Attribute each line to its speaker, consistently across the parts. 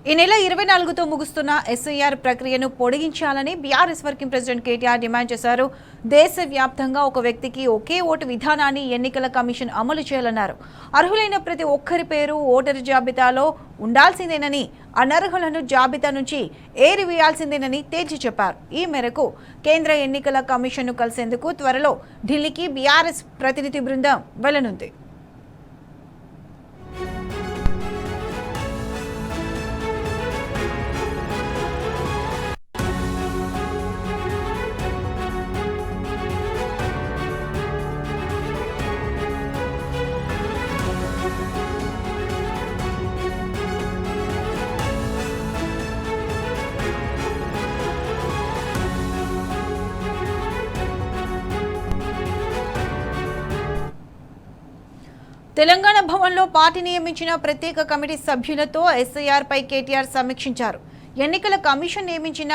Speaker 1: ఈ నెల 24తో ముగుస్తున్న ఎస్ఐఆర్ ప్రక్రియను పొడిగించాలని BRS working president KTR demand చేశారు. దేశవ్యాప్తంగా ఒక వ్యక్తికి ఒకే ఓటు విధానాన్ని ఎన్నికల కమిషన్ అమలు చేయాలన్నారు. అర్హులైన ప్రతి ఒక్కరి పేరు ఓటరు జాబితాలో ఉండాల్సిందేనని, అనర్హులను జాబితా నుంచి ఏరివేయాల్సిందేనని తేల్చి చెప్పారు. ఈ మేరకు కేంద్ర ఎన్నికల కమిషన్ను కలిసేందుకు త్వరలో ఢిల్లీకి బీఆర్ఎస్ ప్రతినిధి బృందం వెళ్లనుంది. తెలంగాణ భవన్లో పార్టీ నియమించిన ప్రత్యేక కమిటీ సభ్యులతో ఎస్ఐఆర్ పై కేటీఆర్ సమీక్షించారు. ఎన్నికల కమిషన్ నియమించిన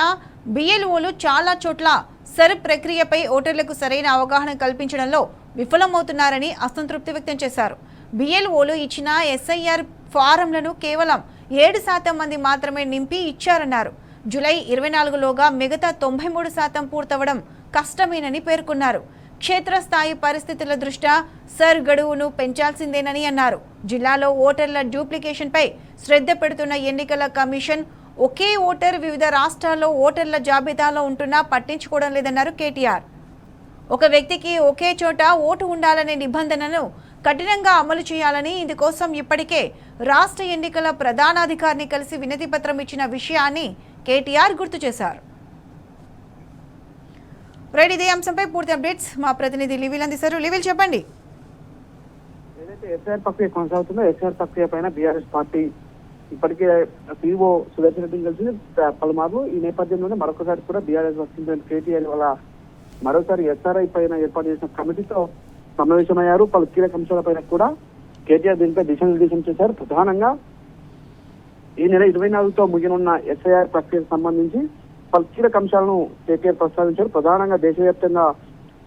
Speaker 1: బిఎల్ఓలు చాలా చోట్ల సర్ ప్రక్రియపై ఓటర్లకు సరైన అవగాహన కల్పించడంలో విఫలమవుతున్నారని అసంతృప్తి వ్యక్తం చేశారు. బిఎల్ఓలు ఇచ్చిన ఎస్ఐఆర్ ఫారంలను కేవలం 7% మంది మాత్రమే నింపి ఇచ్చారన్నారు. జూలై 24లోగా మిగతా 93% పూర్తవడం కష్టమేనని పేర్కొన్నారు. క్షేత్రస్థాయి పరిస్థితుల దృష్ట్యా సర్ గడువును పెంచాల్సిందేనని అన్నారు. జిల్లాలో ఓటర్ల డూప్లికేషన్పై శ్రద్ధ పెడుతున్న ఎన్నికల కమిషన్ ఒకే ఓటర్ వివిధ రాష్ట్రాల్లో ఓటర్ల జాబితాలో ఉంటున్నా పట్టించుకోవడం లేదన్నారు కేటీఆర్. ఒక వ్యక్తికి ఒకే చోట ఓటు ఉండాలనే నిబంధనను కఠినంగా అమలు చేయాలని, ఇందుకోసం ఇప్పటికే రాష్ట్ర ఎన్నికల ప్రధానాధికారిని కలిసి వినతి పత్రం ఇచ్చిన విషయాన్ని కేటీఆర్ గుర్తు చేశారు. రైట్, ఇదే అంశంపై పూర్తి అప్డేట్స్ మా ప్రతినిధి లివిల్ అందిస్తారు. లివిల్ చెప్పండి.
Speaker 2: ఏదైతే ఎస్ఐఆర్ ప్రక్రియ కొనసాగుతుందో ఎస్ఐఆర్ ప్రక్రియ పైన బీఆర్ఎస్ పార్టీ ఇప్పటికే పీఓ సుదర్శన్ రెడ్డిని కలిసి పలుమార్లు. ఈ నేపథ్యంలోనే మరొకసారి కూడా బీఆర్ఎస్ వర్కింగ్ ప్రెసిడెంట్ కేటీఆర్ వల్ల మరోసారి ఎస్ఆర్ఐ పైన ఏర్పాటు చేసిన కమిటీతో సమావేశమయ్యారు. పలు కీలక అంశాల పైన కూడా కేటీఆర్ దీనిపై దిశానిర్దేశం చేశారు. ప్రధానంగా ఈ నెల 24తో ముగినున్న ఎస్ఐఆర్ ప్రక్రియకు సంబంధించి పలు కీలక అంశాలను కేటీఆర్ ప్రస్తావించారు. ప్రధానంగా దేశవ్యాప్తంగా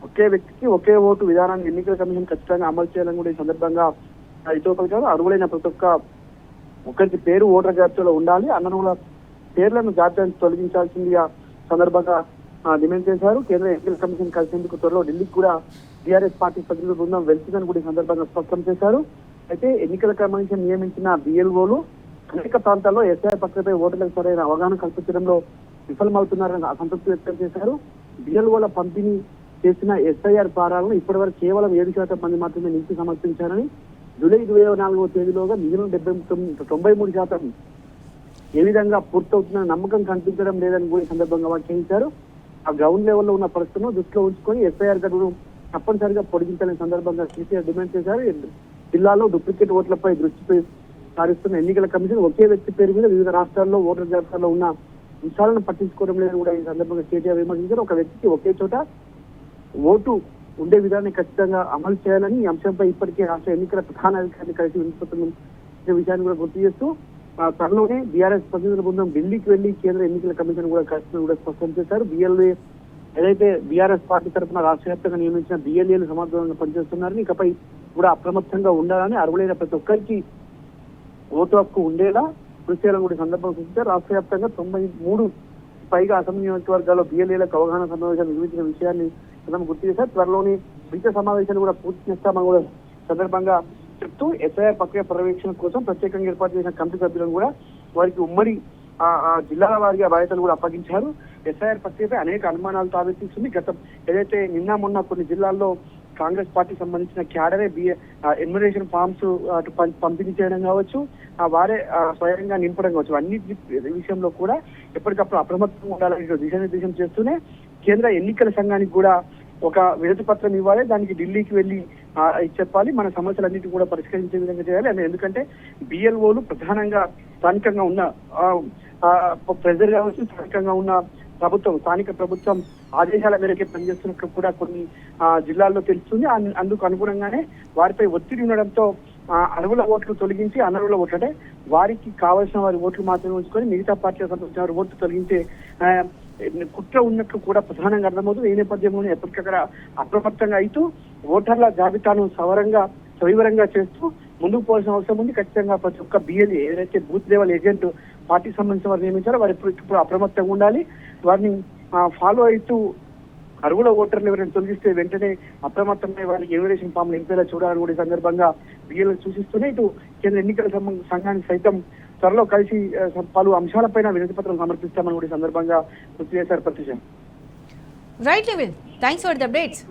Speaker 2: ఒకే వ్యక్తికి ఒకే ఓటు విధానాన్ని ఎన్నికల కమిషన్ ఖచ్చితంగా అమలు చేయాలని కూడా ఈ సందర్భంగా ఇతోపలికారు. అర్హులైన ప్రతి ఒక్కరికి పేరు ఓటర్ జాబితాలో ఉండాలి, అనర్హుల పేర్లను జాబితా తొలగించాల్సిందిగా సందర్భంగా డిమాండ్ చేశారు. కేంద్ర ఎన్నికల కమిషన్ కలిసేందుకు త్వరలో ఢిల్లీకి కూడా టీఆర్ఎస్ పార్టీ ప్రతినిధుల బృందం వెళ్తుందని కూడా ఈ సందర్భంగా స్పష్టం చేశారు. అయితే ఎన్నికల కమిషన్ నియమించిన బిఎల్ఓలు అనేక ప్రాంతాల్లో ఎస్ఐఆర్ ప్రక్రియపై ఓటర్లకు సరైన అవగాహన కల్పించడంలో విఫలమవుతున్నారని అసంతృప్తి వ్యక్తం చేశారు. బిఎల్ఓల పంపిణీ చేసిన ఎస్ఐఆర్ ఫారాలను ఇప్పటివరకు కేవలం 7% మంది మాత్రమే నింపి సమర్పించారని, జూలై 24వ తేదీలోగా మిగిలిన 93% ఏ విధంగా పూర్తవుతుందన్న నమ్మకం కనిపించడం లేదని కూడా ఈ సందర్భంగా వ్యాఖ్యానించారు. ఆ గ్రౌండ్ లెవెల్లో ఉన్న పరిస్థితులను దృష్టిలో ఉంచుకొని ఎస్ఐఆర్ గడువును తప్పనిసరిగా పొడిగించాలని సందర్భంగా కేసీఆర్ డిమాండ్ చేశారు. జిల్లాలో డూప్లికేట్ ఓట్లపై దృష్టి సారిస్తున్న ఎన్నికల కమిషన్ ఒకే వ్యక్తి పేరు మీద వివిధ రాష్ట్రాల్లో ఓటర్ జాబితాలో ఉన్న విషయాలను పట్టించుకోవడం లేదని కూడా ఈ సందర్భంగా కేటీఆర్ విమర్శించారు. ఒక వ్యక్తికి ఒకే చోట ఓటు ఉండే విధానాన్ని ఖచ్చితంగా అమలు చేయాలని ఈ అంశంపై ఇప్పటికే రాష్ట్ర ఎన్నికల ప్రధానాధికారిని కలిసి వినతిపత్రం విషయాన్ని కూడా గుర్తు చేస్తూ త్వరలోనే బీఆర్ఎస్ ప్రతినిధుల బృందం ఢిల్లీకి వెళ్లి కేంద్ర ఎన్నికల కమిషన్ కూడా కలిసి కూడా స్పష్టం చేశారు. బిఎల్ఏ ఏదైతే బీఆర్ఎస్ పార్టీ తరఫున రాష్ట్ర వ్యాప్తంగా నియమించిన బిఎల్ఏలు సమర్థవంతంగా పనిచేస్తున్నారని, ఇకపై కూడా అప్రమత్తంగా ఉండాలని, అర్హులైన ప్రతి ఒక్కరికి ఓటు హక్కు ఉండేలా కృషి చేయాలని కూడా సందర్భంగా సూచించారు. రాష్ట్ర వ్యాప్తంగా 93 పైగా అసెంబ్లీ నియోజకవర్గాల్లో బిఎల్ఏలకు అవగాహన సమావేశాలు నిర్వహించిన విషయాన్ని గుర్తు చేశారు. త్వరలోని మిగతా సమావేశాలు కూడా పూర్తి చేస్తామని కూడా సందర్భంగా చెప్తూ ఎస్ఐఆర్ ప్రక్రియ పర్యవేక్షణ కోసం ప్రత్యేకంగా ఏర్పాటు చేసిన కమిటీ సభ్యులను కూడా వారికి ఉమ్మడి జిల్లాల వారిగా బాధ్యతలు కూడా అప్పగించారు. ఎస్ఐఆర్ ప్రక్రియపై అనేక అనుమానాలు తావెత్తిస్తుంది. ఏదైతే నిన్న మొన్న కొన్ని జిల్లాల్లో కాంగ్రెస్ పార్టీకి సంబంధించిన క్యాడరే ఎన్యుమరేషన్ ఫామ్స్ అటు పంపిణీ చేయడం కావచ్చు, వారే స్వయంగా నింపడం కావచ్చు, అన్నిటి విషయంలో కూడా ఎప్పటికప్పుడు అప్రమత్తంగా ఉండాలని దిశానిర్దేశం చేస్తూనే కేంద్ర ఎన్నికల సంఘానికి కూడా ఒక వినతి పత్రం ఇవ్వాలి, దానికి ఢిల్లీకి వెళ్ళి చెప్పాలి, మన సమస్యలన్నింటినీ కూడా పరిష్కరించే విధంగా చేయాలి అని. ఎందుకంటే బిఎల్ఓలు ప్రధానంగా స్థానికంగా ఉన్న ప్రెజర్ కావచ్చు, స్థానికంగా ఉన్న స్థానిక ప్రభుత్వం ఆదేశాల మేరకే పనిచేస్తున్నట్లు కూడా కొన్ని జిల్లాల్లో తెలుస్తుంది. అందుకు అనుగుణంగానే వారిపై ఒత్తిడి ఉండడంతో అర్హుల ఓట్లు తొలగించి అనర్హుల ఓట్లు అంటే వారికి కావాల్సిన వారి ఓట్లు మాత్రమే ఉంచుకొని మిగతా పార్టీలకు సంబంధించిన వారి ఓట్లు తొలగించే కుట్ర ఉన్నట్లు కూడా ప్రధానంగా అర్థమవుతుంది. ఈ నేపథ్యంలోనే ఎప్పటికక్కడ అప్రమత్తంగా అవుతూ ఓటర్ల జాబితాను సవివరంగా చేస్తూ ముందుకు పోవాల్సిన అవసరం ఉంది. ఖచ్చితంగా ప్రతి ఒక్క బిఎల్ఏ ఏదైతే బూత్ లెవెల్ ఏజెంట్ పార్టీకి సంబంధించిన వారు నియమించారో వారు ఇప్పుడు అప్రమత్తంగా ఉండాలి. వారిని ఫాలో అవుతూ అరుగుల ఓటర్లు ఎవరైనా తొలగిస్తే వెంటనే అప్రమత్తమై వారికి ఎన్యుమరేషన్ ఫామ్ నింపేలా చూడాలని కూడా ఈ సందర్భంగా బిఎల్ సూచిస్తూనే ఇటు కేంద్ర ఎన్నికల సంఘానికి సైతం త్వరలో కలిసి పలు అంశాలపైన వినతి పత్రాలు సమర్పిస్తామని కూడా ఈ సందర్భంగా గుర్తు చేశారు. ప్రతిశం
Speaker 1: right level thanks for the updates.